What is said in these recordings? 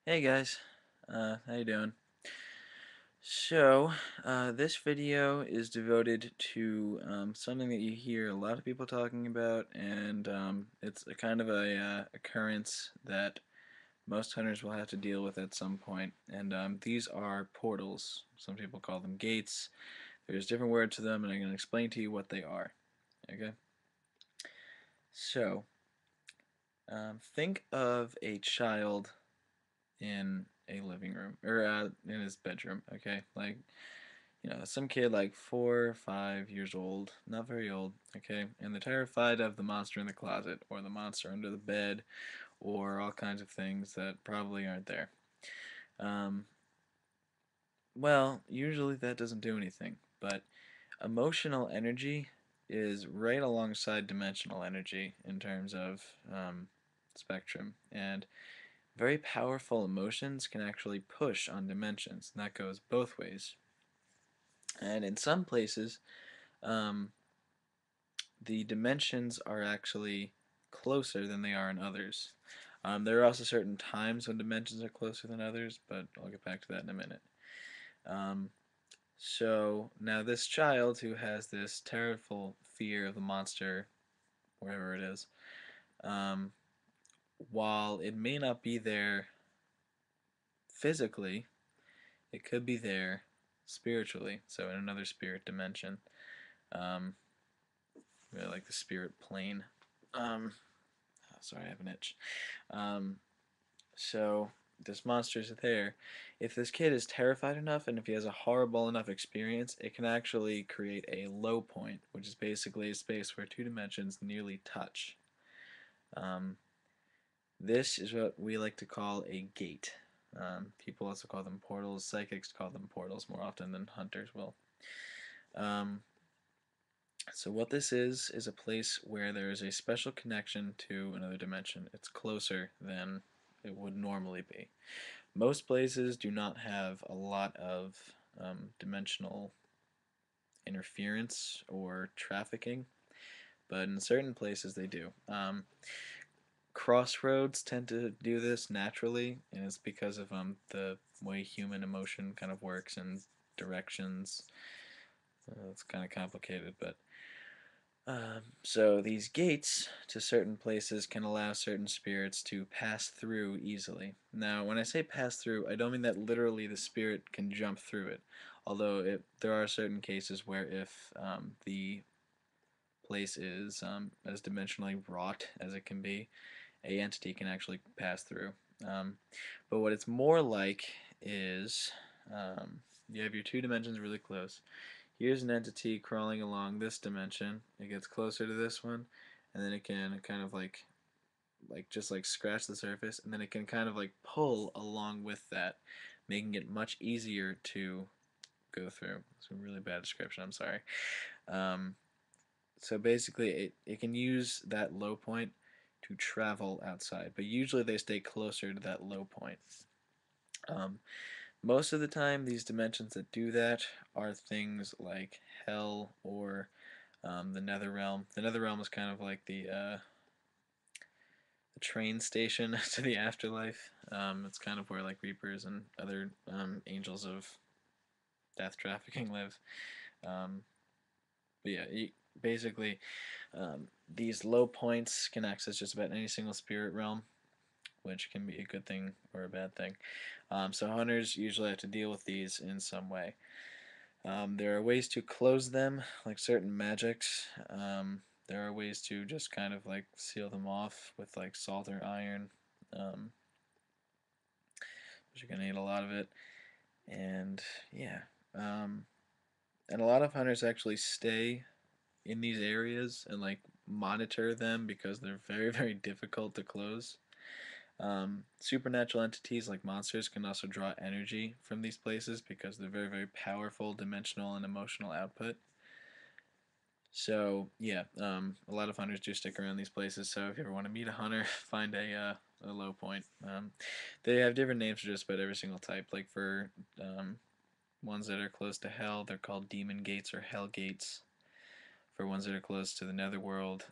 Hey guys, how you doing? So, this video is devoted to something that you hear a lot of people talking about, and it's a kind of a occurrence that most hunters will have to deal with at some point. And these are portals. Some people call them gates. There's different words to them, and I'm going to explain to you what they are. Okay? So, think of a child in a living room or in his bedroom. Okay, like some kid like 4 or 5 years old, not very old. Okay, and they're terrified of the monster in the closet or the monster under the bed or all kinds of things that probably aren't there. Um, well, usually that doesn't do anything, but emotional energy is right alongside dimensional energy in terms of spectrum, and very powerful emotions can actually push on dimensions, and that goes both ways. And in some places, um, the dimensions are actually closer than they are in others. There are also certain times when dimensions are closer than others, but I'll get back to that in a minute. Um, so now this child who has this terrible fear of the monster, wherever it is, um, while it may not be there physically, it could be there spiritually, so in another spirit dimension. Um, really like the spirit plane. Um, oh, sorry, I have an itch. Um, so this monster is there. If this kid is terrified enough and if he has a horrible enough experience, it can actually create a low point, which is basically a space where two dimensions nearly touch. Um, this is what we like to call a gate. People also call them portals. Psychics call them portals more often than hunters will. Um, so what this is a place where there is a special connection to another dimension. It's closer than it would normally be. Most places do not have a lot of dimensional interference or trafficking, but in certain places they do. Crossroads tend to do this naturally, and it's because of the way human emotion kind of works and directions. It's kind of complicated, but so these gates to certain places can allow certain spirits to pass through easily. Now, when I say pass through, I don't mean that literally the spirit can jump through it. Although there are certain cases where if the place is as dimensionally wrought as it can be, a entity can actually pass through. But what it's more like is you have your two dimensions really close. Here's an entity crawling along this dimension. It gets closer to this one, and then it can kind of like just like scratch the surface, and then it can kind of like pull along with that, making it much easier to go through. It's a really bad description. I'm sorry. Um, so basically, it can use that low point to travel outside, but usually they stay closer to that low point. Um, Most of the time, these dimensions that do that are things like hell or the nether realm. The nether realm is kind of like the train station to the afterlife. It's kind of where like reapers and other angels of death trafficking live. Um, but yeah, basically, these low points can access just about any single spirit realm, which can be a good thing or a bad thing. So hunters usually have to deal with these in some way. There are ways to close them, like certain magics. There are ways to just kind of like seal them off with like salt or iron, um, but you're gonna need a lot of it. And yeah, um, and a lot of hunters actually stay in these areas and like monitor them because they're very very difficult to close. Supernatural entities like monsters can also draw energy from these places because they're very very powerful dimensional and emotional output. So yeah, a lot of hunters do stick around these places. So if you ever want to meet a hunter, find a low point. They have different names for just about every single type. Like for ones that are close to hell, they're called demon gates or hell gates. For ones that are close to the netherworld,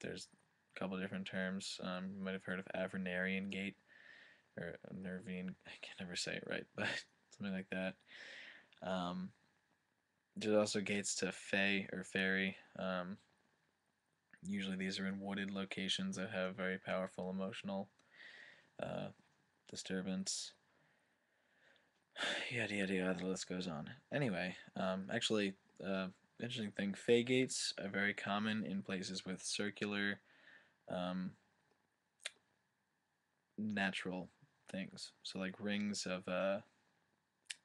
there's a couple different terms. You might have heard of Avernarian gate. or Nervine. I can never say it right, but something like that. Um, there's also gates to Fey or Fairy. Usually these are in wooded locations that have very powerful emotional uh, disturbance. Yada yada yada. The list goes on. Anyway, actually, interesting thing. Fey gates are very common in places with circular, um, natural things. So like rings of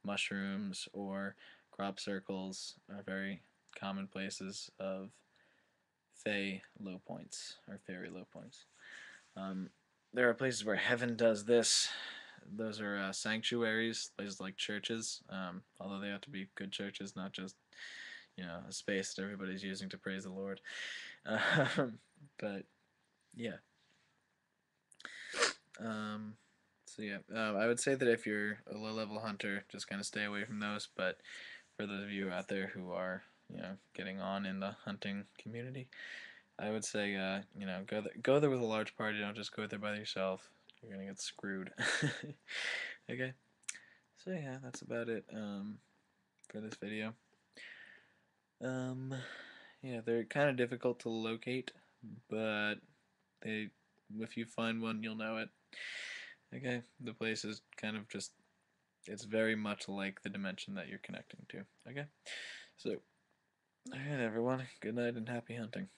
mushrooms or crop circles are very common places of Fey low points or fairy low points. Um, there are places where heaven does this. Those are sanctuaries, places like churches. Although they have to be good churches, not just a space that everybody's using to praise the Lord. But yeah. Um, so yeah, I would say that if you're a low-level hunter, just kind of stay away from those. But for those of you out there who are getting on in the hunting community, I would say go there with a large party. Don't just go there by yourself. You're gonna get screwed. Okay. So yeah, that's about it for this video. Um, yeah, they're kind of difficult to locate, but they if you find one, you'll know it. Okay, the place is kind of just it's very much like the dimension that you're connecting to. Okay, so alright, everyone. Good night and happy hunting.